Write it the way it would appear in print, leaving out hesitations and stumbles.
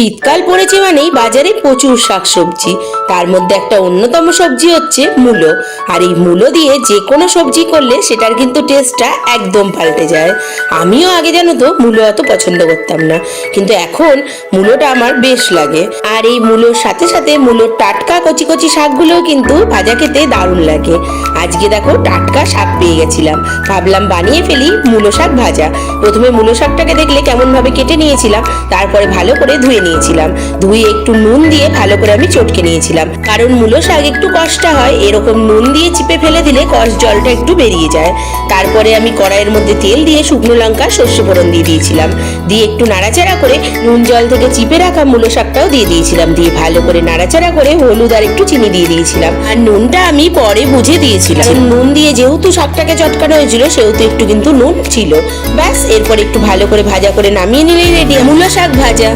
শীতকাল পড়েছে মানেই বাজারে প্রচুর শাকসবজি। তার মধ্যে একটা অন্যতম সবজি হচ্ছে মূলো। আর এই মূলো দিয়ে যে কোনো সবজি করলে সেটার কিন্তু টেস্টটা একদম পাল্টে যায়। আমিও আগে জানো তো মূলো অত পছন্দ করতাম না, কিন্তু এখন মূলোটা আমার বেশ লাগে। আর এই মূলোর সাথে সাথে মূলোর টাটকা কচি কচি শাকগুলোও কিন্তু ভাজা খেতে দারুণ লাগে। আজকে দেখো টাটকা শাক পেয়ে গেছিলাম, ভাবলাম বানিয়ে ফেলি মূলো শাক ভাজা। প্রথমে মূলো শাকটাকে দেখলে কেমন ভাবে কেটে নিয়েছিলাম, তারপরে ভালো করে ধুয়ে নিয়েছিলাম। ধুয়ে একটু নুন দিয়ে ভালো করে আমি চটকে নিয়েছিলাম, কারণ মূলো শাক একটু কষটা হয়, এরকম নুন দিয়ে চিপে ফেলে দিলে কষ জলটা একটু বেরিয়ে যায়। তারপরে আমি কড়াইয়ের মধ্যে তেল দিয়ে শুকনো লঙ্কা সর্ষে ফোড়ন দিয়ে দিয়েছিলাম, দিয়ে একটু নাড়াচাড়া করে নুন জল থেকে চিপে রাখা মূলো শাকটাও দিয়ে দিয়েছিলাম, দিয়ে ভালো করে নাড়াচাড়া করে হলুদ আর একটু চিনি দিয়ে দিয়েছিলাম। আর নুনটা আমি পরে বুঝে দিয়েছিলাম, নুন দিয়ে যেহেতু শাকটাকে চটকানো হয়েছিল সেহেতু একটু কিন্তু নুন ছিল। ব্যাস, এরপর একটু ভালো করে ভাজা করে নামিয়ে নিলেই রেডি মূলো শাক ভাজা।